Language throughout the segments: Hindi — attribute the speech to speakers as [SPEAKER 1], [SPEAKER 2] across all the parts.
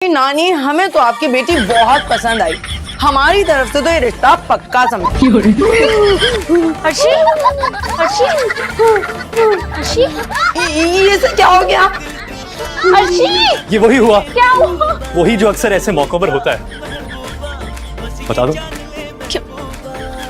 [SPEAKER 1] नानी, हमें तो आपकी बेटी बहुत पसंद आई। हमारी तरफ से तो ये रिश्ता पक्का समझो।
[SPEAKER 2] अर्शी, अर्शी, अर्शी,
[SPEAKER 1] ये सब क्या हो गया?
[SPEAKER 2] अर्शी,
[SPEAKER 3] ये वही हुआ,
[SPEAKER 2] क्या हुआ?
[SPEAKER 3] वही जो अक्सर ऐसे मौकों पर होता है। बता दो।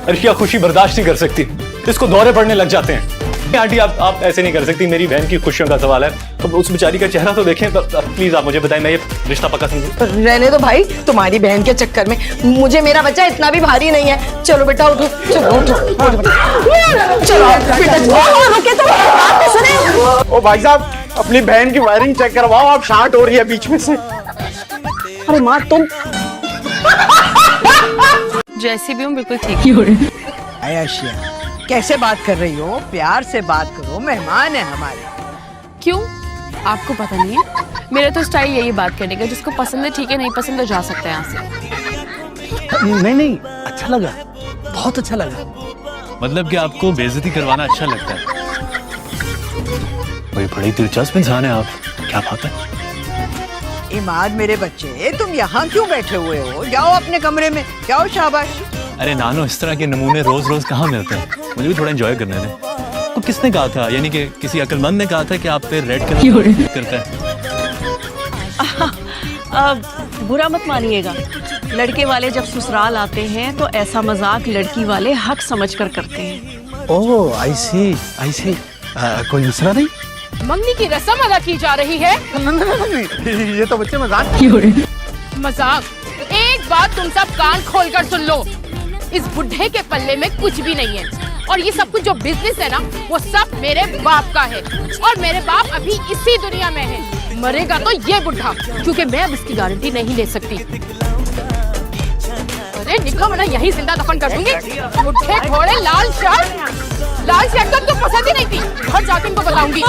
[SPEAKER 3] अर्शिया खुशी बर्दाश्त नहीं कर सकती, इसको दौरे पड़ने लग जाते हैं। आंटी आप ऐसे नहीं कर सकती, मेरी बहन की खुशियों का सवाल है, तो उस बेचारी का चेहरा तो देखें। प्लीज आप मुझे बताएं, मैं ये रिश्ता पक्का समझूं।
[SPEAKER 1] रहने दो भाई, तुम्हारी बहन के चक्कर में मुझे मेरा बच्चा इतना भी भारी नहीं है। चलो बेटा उठो, चलो उठो, चलो बेटा, रुके तो बात तो सुने।
[SPEAKER 4] ओ भाई साहब, अपनी बहन की वायरिंग चेक करवाओ, आप शार्ट हो रही है बीच में से।
[SPEAKER 1] अरे माँ तुम
[SPEAKER 2] जैसी भी हूँ बिल्कुल ठीक ही हो रही।
[SPEAKER 5] आयशिया, कैसे बात कर रही हो? प्यार से बात करो, मेहमान है हमारे।
[SPEAKER 2] क्यों? आपको पता नहीं है? मेरा तो स्टाइल यही बात करने का, जिसको पसंद है ठीक है, नहीं पसंद तो जा सकता है यहाँ से।
[SPEAKER 6] नहीं, अच्छा लगा, बहुत अच्छा लगा। मतलब कि आपको बेइज्जती करवाना अच्छा लगता है। कोई बड़ी दिलचस्प इंसान है आप, क्या बात है।
[SPEAKER 5] इमाद मेरे बच्चे, तुम यहाँ क्यों बैठे हुए हो? जाओ अपने कमरे में, जाओ शाबाश।
[SPEAKER 6] अरे नानो, इस तरह के नमूने रोज रोज कहाँ मिलते हैं, मुझे भी थोड़ा एंजॉय करने दें। तो किसने कहा था, यानी कि किसी अक्लमंद ने कहा था कि आप पे रेड कलर करता है?
[SPEAKER 7] बुरा मत मानिएगा, लड़के वाले जब ससुराल आते हैं तो ऐसा मजाक लड़की वाले हक समझकर करते हैं।
[SPEAKER 6] ओह आई सी। कोई दूसरा नहीं?
[SPEAKER 2] मंगनी की रस्म अदा की जा रही है।
[SPEAKER 4] ये तो बच्चे मजाक।
[SPEAKER 2] मजाक? एक बात तुम सब कान खोलकर सुन लो, इस बुढ़े के पल्ले में कुछ भी नहीं है, और ये सब कुछ जो बिजनेस है ना, वो सब मेरे बाप का है, और मेरे बाप अभी इसी दुनिया में है। मरेगा तो ये बुढ़ा, क्योंकि मैं अब इसकी गारंटी नहीं ले सकती। अरे निकलो, वरना यही जिंदा दफन कर दूंगी। बुढ़े घोड़े लाल शर्ट तो तुमको पसंद ही नहीं थी, घर जाके इनको बताऊंगी।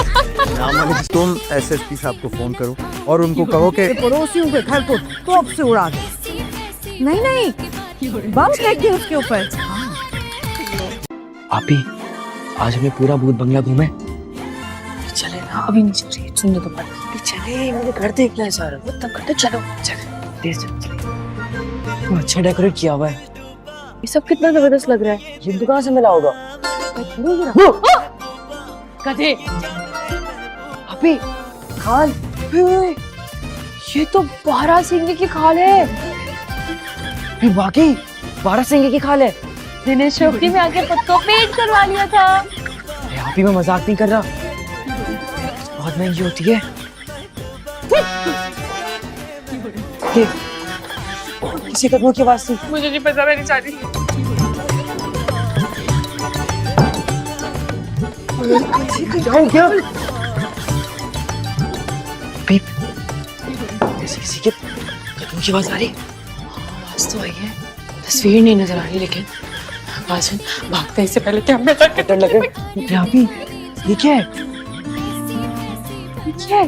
[SPEAKER 4] तुम एसएसपी साहब को फोन करो और उनको कहो कि
[SPEAKER 5] पड़ोसियों के घर को तोप से उड़ा दो। नहीं, बम फेंक दे उसके ऊपर।
[SPEAKER 8] आपी, आज हमें पूरा भूत बंगला घूमे। चले ना, अभी नहीं चल रही, सुनने तो पड़ेगा। चले, मुझे घर देखना है सारा, वो तब करते। चलो तेज चलो। अच्छा डेकोरेट किया हुआ है।
[SPEAKER 7] ये सब कितना जबरदस्त लग रहा है।
[SPEAKER 8] ये दुकान से मिला होगा।
[SPEAKER 7] गधे,
[SPEAKER 8] आपी, खाल,
[SPEAKER 7] ये तो बारह सिंगे की खाल है।
[SPEAKER 8] वाकई 12 सिंगे की खाल है।
[SPEAKER 7] दिनेश शोकी में आके खुद को पेट करवा लिया था।
[SPEAKER 8] आपी, मैं मजाक नहीं कर रहा, बहुत महंगी होती है। किसी कदमों की आवाज थी।
[SPEAKER 2] मुझे नहीं पता, मैं नहीं चाहती।
[SPEAKER 8] जाओ क्या? पीप, किसी के कदमों की आवाज आ रही। आवाज तो आई है, तस्वीर नहीं नजर आ रही, लेकिन आवाज भागते इससे पहले क्या हमें डर लगे। आपी, ये क्या है?
[SPEAKER 5] क्या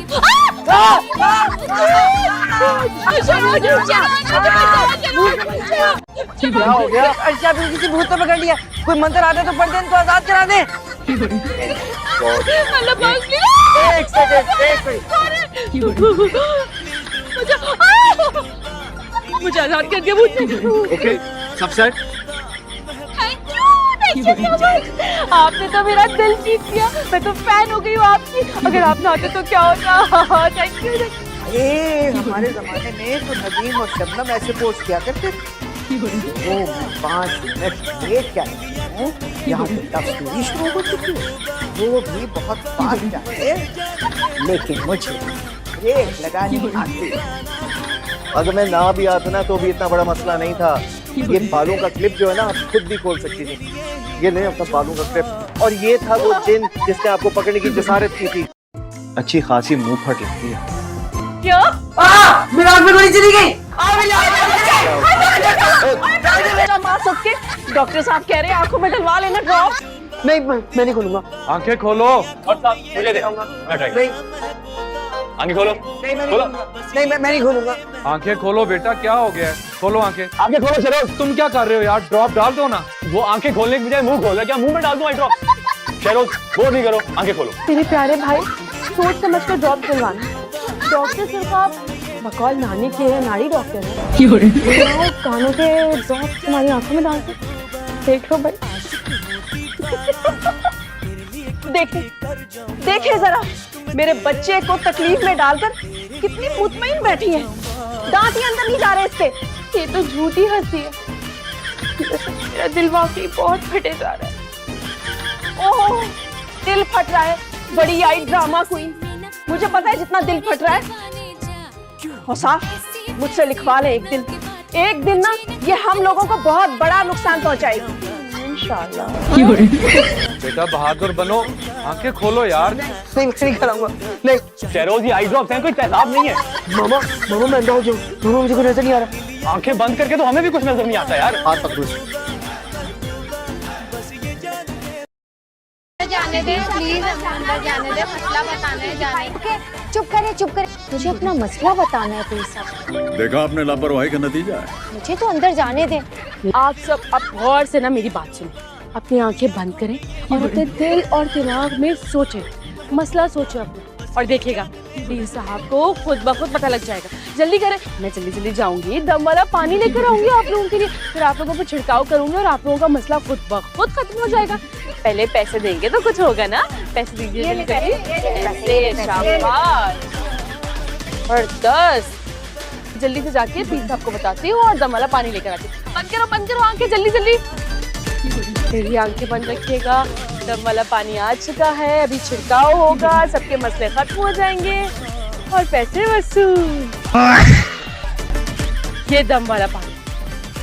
[SPEAKER 5] हो गया? अर्शिया, तुम किसी भूत ने पकड़ लिया। कोई मंत्र आते तो पढ़ दे, इनको आजाद करा दे।
[SPEAKER 4] एक सेकंड।
[SPEAKER 7] मुझे आजाद कर दिया भूत ने।
[SPEAKER 4] ओके, सब सेट।
[SPEAKER 7] आपने तो मेरा दिल जीत लिया, मैं तो फैन हो गई हूँ आपकी। अगर आप ना आते तो क्या होता। Thank you.
[SPEAKER 5] हमारे जमाने में तो नदीम और शबनम ऐसे पोस्ट किया करते थे। वो मैं 5 मिनट लेट क्या हूँ, यहाँ पे लव स्टोरी शुरू हो चुकी है। वो भी बहुत फास्ट जाते, लेकिन मुझे ब्रेक लगानी आती।
[SPEAKER 4] अगर मैं ना भी आता ना तो भी इतना बड़ा मसला नहीं था। ये बालों का क्लिप जो है ना, आप खुद भी खोल सकती थी। ये नहीं अपना बालों का क्लिप। और ये था वो जिन जिसने आपको पकड़ने की जसारत की थी। अच्छी खासी मुंह फट लगती है।
[SPEAKER 7] क्या?
[SPEAKER 1] मेरा आँख में गोली चली गई।
[SPEAKER 7] मेरा मार सकते, डॉक्टर साहब कह रहे हैं आंखों में डलवा लेना ड्रॉप।
[SPEAKER 1] नहीं, मैं नहीं खोलूंगा।
[SPEAKER 4] आंखें खोलो।
[SPEAKER 3] और साहब मुझे दे, मैं ट्राई।
[SPEAKER 1] नहीं,
[SPEAKER 3] आंखें खोलो।
[SPEAKER 1] नहीं,
[SPEAKER 3] खोलो।
[SPEAKER 1] नहीं, मैं नहीं खोलूंगा।
[SPEAKER 4] आंखें खोलो बेटा, क्या हो गया है? खोलो आंखें।
[SPEAKER 3] आंखें खोलो शरोज।
[SPEAKER 4] तुम क्या कर रहे हो यार? ड्रॉप डाल दो ना।
[SPEAKER 3] वो आंखें खोलने की बजाय मुंह खोल रहा है, क्या मुंह में डाल दूं आई ड्रॉप? शरोज, वो नहीं करो, आंखें खोलो।
[SPEAKER 7] तेरे प्यारे भाई, सोच समझ कर ड्रॉप दिलवाना। डॉक्टर सिर्फ आप
[SPEAKER 8] बकौल नानी के नाड़ी डॉक्टर है। कानों के ड्रॉप तुम्हारी आंखों में डालते, देखो भाई। देखे जरा मेरे बच्चे को तकलीफ में डालकर कितनी मुतमईन बैठी है, दांत ही अंदर नहीं जा रहे इसके। ये तो झूठी हंसी है, मेरा दिल वाकई बहुत फटे जा रहा है। ओह, दिल फट रहा है, बड़ी आई ड्रामा क्वीन। मुझे पता है जितना दिल फट रहा है। और साफ मुझसे लिखवा ले एक दिन ना ये हम लोगों को बहुत बड़ा नुकसान पहुंचाएगी इंशाल्लाह।
[SPEAKER 9] बेटा बहादुर बनो, आंखें खोलो यार।
[SPEAKER 5] नहीं कराऊंगा, नहीं।
[SPEAKER 3] शहरोज, ये आई ड्रॉप्स हैं, कोई तेजाब नहीं है।
[SPEAKER 5] मामा मैं अंधा हो जाऊं, मामा मुझे कुछ नजर नहीं आ रहा।
[SPEAKER 3] आंखें बंद करके तो हमें भी कुछ नजर नहीं आता यार।
[SPEAKER 4] हाथ पकड़ो।
[SPEAKER 10] जाने दे प्लीज, अंदर जाने दे, मसला बताना है। जाने चुप करे, मुझे अपना मसला बताना है प्लीज सब।
[SPEAKER 11] देखा आपने लापरवाही का नतीजा है।
[SPEAKER 10] मुझे तो अंदर जाने दे।
[SPEAKER 8] आप सब अब गौर से ना मेरी बात सुनो, अपनी आंखें बंद करें और अपने दिल और दिमाग में सोचें, मसला सोचो अपना, और देखिएगा पीर साहब को खुद ब खुद पता लग जाएगा। जल्दी करें, मैं जल्दी जाऊंगी, दम वाला पानी लेकर आऊंगी आप लोगों के लिए, फिर आप लोगों पर छिड़काव करूंगी और आप लोगों का मसला खुद ब खुद खत्म हो जाएगा। पहले पैसे देंगे तो कुछ होगा ना, पैसे दीजिए पैसे, शाबाश। और 10 जल्दी से जाके पीर साहब को बताती हूँ और दम वाला पानी लेकर आती हूँ। बंद करो आंखें, जल्दी। मेरी आंखें बंद रखिएगा। दम वाला पानी आ चुका है, अभी छिड़काव होगा, सबके मसले खत्म हो जाएंगे और पैसे वसूल। ये दम वाला पानी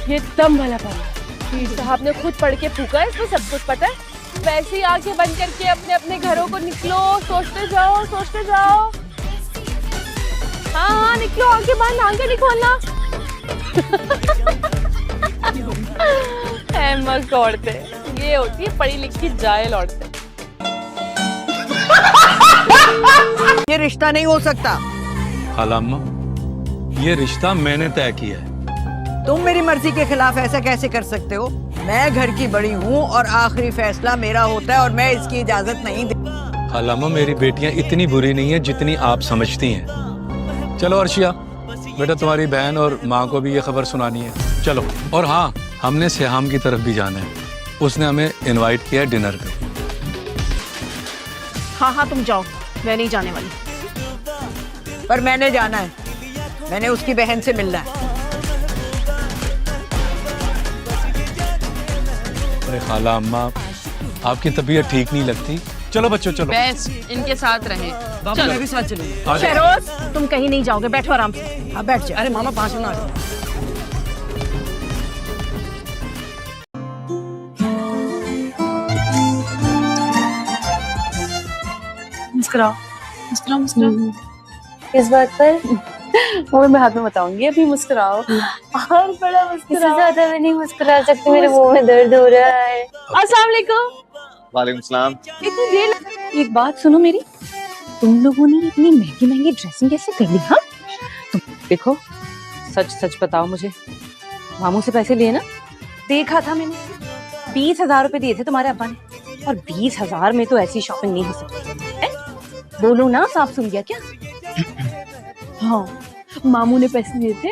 [SPEAKER 8] पीर साहब ने खुद पढ़ के फूका है, इसमें सब कुछ पता है। वैसे ही आंखें बंद करके अपने अपने घरों को निकलो, सोचते जाओ। हाँ निकलो, आंखें बंद, आंखें नहीं खोलना। मस्त औरतें, ये होती है पढ़ी लिखी जाहिल औरतें।
[SPEAKER 5] ये रिश्ता नहीं हो सकता।
[SPEAKER 6] खालाम्मा, ये रिश्ता मैंने तय किया है।
[SPEAKER 5] तुम मेरी मर्जी के खिलाफ ऐसा कैसे कर सकते हो? मैं घर की बड़ी हूँ और आखिरी फैसला मेरा होता है और मैं इसकी इजाजत नहीं दे।
[SPEAKER 6] खालाम्मा, मेरी बेटियां इतनी बुरी नहीं है जितनी आप समझती हैं। चलो अर्शिया, बेटा तुम्हारी बहन और माँ को भी ये खबर सुनानी है। चलो। और हाँ, हमने सिहाम की तरफ भी जाना है, उसने हमें इनवाइट किया डिनर पे।
[SPEAKER 7] हाँ तुम जाओ, मैं नहीं जाने वाली।
[SPEAKER 5] पर मैंने जाना है, मैंने उसकी बहन से मिलना है।
[SPEAKER 6] अरे खाला अम्मा, आपकी तबीयत ठीक नहीं लगती। चलो बच्चों चलो।
[SPEAKER 2] बेस्ट, इनके साथ रहें।
[SPEAKER 5] चलो मैं भी साथ चलूंगा।
[SPEAKER 7] शहरोज, तुम कहीं नहीं जाओगे, बैठो आराम से।
[SPEAKER 5] हाँ बैठ जा। अरे मामा 5 मिनट आ जाओ।
[SPEAKER 8] मुस्कुराओ।
[SPEAKER 10] इस बात पर
[SPEAKER 8] वो मैं बाद में बताऊंगी, अभी मुस्कुराओ और बड़ा
[SPEAKER 10] इससे
[SPEAKER 8] मुस्कुराओ।
[SPEAKER 10] ज्यादा मैं नहीं मुस्कुरा सकती, मेरे मुंह में दर्द हो रहा है।
[SPEAKER 8] अस्सलाम वालेकुम।
[SPEAKER 4] वालेकुम सलाम।
[SPEAKER 8] इतनी देर एक बात सुनो मेरी, तुम लोगों ने इतनी महंगी महंगी ड्रेसिंग कैसे कर ली? हाँ तुम देखो, सच बताओ मुझे, मामू से पैसे लिए ना? देखा था मैंने, 20,000 रुपए दिए थे तुम्हारे अब्बा ने, और 20,000 में तो ऐसी शॉपिंग नहीं हो सकती है? बोलो ना, साफ सुन गया क्या? हाँ, मामू ने पैसे दिए थे,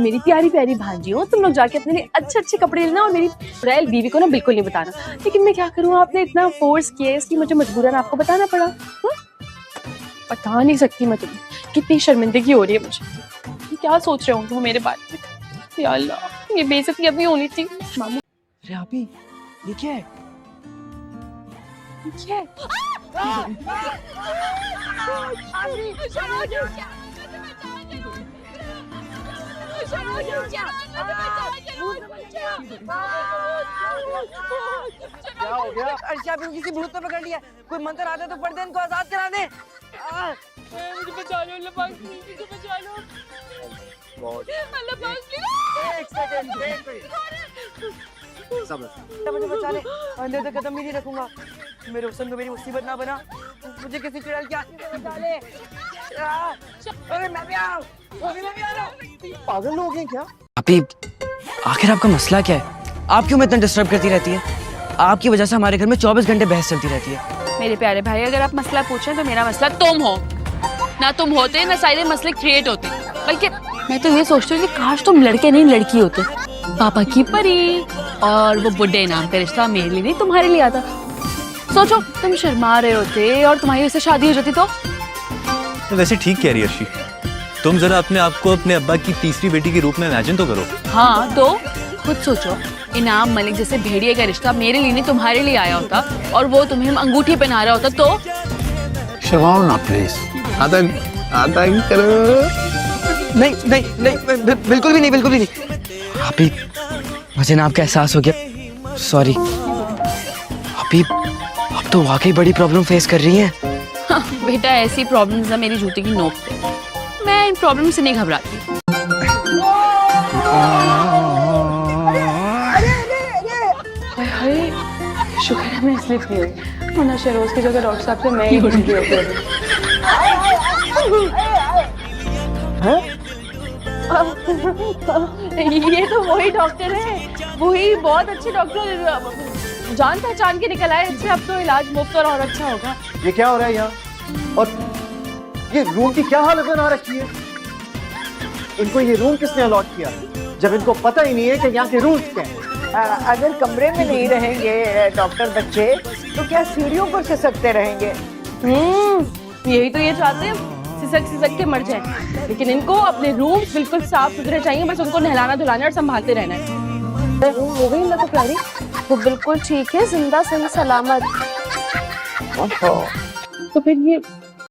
[SPEAKER 8] मेरी प्यारी प्यारी भांजी हो, तुम लोग जाके अपने लिए अच्छे अच्छे कपड़े लेना और मेरी रैल बीवी को ना बिल्कुल नहीं बताना। लेकिन मैं क्या करूँ, आपने इतना फोर्स किया, इसलिए मुझे मजबूरन आपको बताना पड़ा। बता नहीं सकती मैं तुम्हें, कितनी शर्मिंदगी हो रही है मुझे। क्या सोच रहे होंगे वो मेरे बारे में? या अल्लाह, ये बेइज्जती अभी होनी थी। मामू
[SPEAKER 5] अरे अभी ये क्या है?
[SPEAKER 8] क्या है?
[SPEAKER 5] क्या हो गया? अर्शिया भी किसी भूत ने पकड़ लिया। कोई मंत्र आता तो पढ़ दे, इनको आजाद करा दे।
[SPEAKER 8] मुझे बचा लो अल्लाह पाक, मुझे बचा लो अल्लाह पाक।
[SPEAKER 5] एक सेकंड, मुझे बचा ले, अंदर तक कदम भी नहीं रखूंगा। मेरे हुस्न को मेरी मुसीबत ना बना, मुझे किसी चुड़ैल की आंख में बचा ले। अरे मैं भी आ रहा हूं। पागल लोग हैं क्या?
[SPEAKER 12] अभी आखिर आपका मसला क्या है? आप क्यों इतना डिस्टर्ब करती रहती है? आपकी वजह से हमारे घर में 24 घंटे बहस चलती रहती है।
[SPEAKER 2] मेरे प्यारे भाई, अगर आप मसला पूछें तो मेरा मसला तुम हो ना। तुम होते ना सारे मसले क्रिएट होते।
[SPEAKER 7] बल्कि मैं तो ये सोचती हूँ कि काश तुम लड़के नहीं लड़की होते। पापा की परी और वो बुड्ढे नाम का रिश्ता मेरे लिए नहीं तुम्हारे लिए आता। सोचो तुम शर्मा रहे होते और तुम्हारी उससे शादी हो जाती तो।
[SPEAKER 3] वैसे ठीक कह रही है अर्शी, तुम जरा अपने आप को अपने अब्बा की तीसरी बेटी के रूप में इमेजिन तो करो।
[SPEAKER 7] हाँ तो खुद सोचो, इनाम मलिक जैसे भेड़िए का रिश्ता मेरे लिए नहीं तुम्हारे लिए आया होता और वो तुम्हें अंगूठी पहना रहा होता तो।
[SPEAKER 11] शर्माओ ना प्लीज। आधा करो।
[SPEAKER 12] नहीं नहीं नहीं, बिल्कुल भी नहीं, बिल्कुल भी नहीं। अभी मुझे ना आपका एहसास हो गया, सॉरी। अभी आप तो वाकई बड़ी प्रॉब्लम फेस कर रही हैं।
[SPEAKER 7] हाँ, बेटा ऐसी प्रॉब्लम्स है मेरी जूते की नोक पे। मैं इन प्रॉब्लम से नहीं घबराती।
[SPEAKER 8] हाय शुक्र है मैं स्लिप नहीं हुई, वरना शहरोज की जगह डॉक्टर साहब से मैं ही उठती होती। ये तो वही डॉक्टर है, वही बहुत अच्छे डॉक्टर, जान पहचान के निकल आए इससे। अब तो इलाज मुफ्त और अच्छा होगा।
[SPEAKER 4] ये क्या हो रहा है यहाँ? और ये रूम की क्या हालत बना रखी है? इनको ये रूम किसने अलॉट किया जब इनको पता ही नहीं है कि यहाँ के रूल्स क्या हैं?
[SPEAKER 5] अगर कमरे में नहीं रहेंगे डॉक्टर बच्चे तो क्या सीढ़ियों पर खिसकते रहेंगे?
[SPEAKER 8] यही तो ये चाहते हैं, सिसक के मर जाए। लेकिन इनको अपने रूम्स बिल्कुल साफ सुथरे चाहिए, बस उनको नहलाना धुलाना और संभालते रहना है। हो गई ना तो प्यारी, वो बिल्कुल ठीक है, जिंदा सही सलामत। तो फिर ये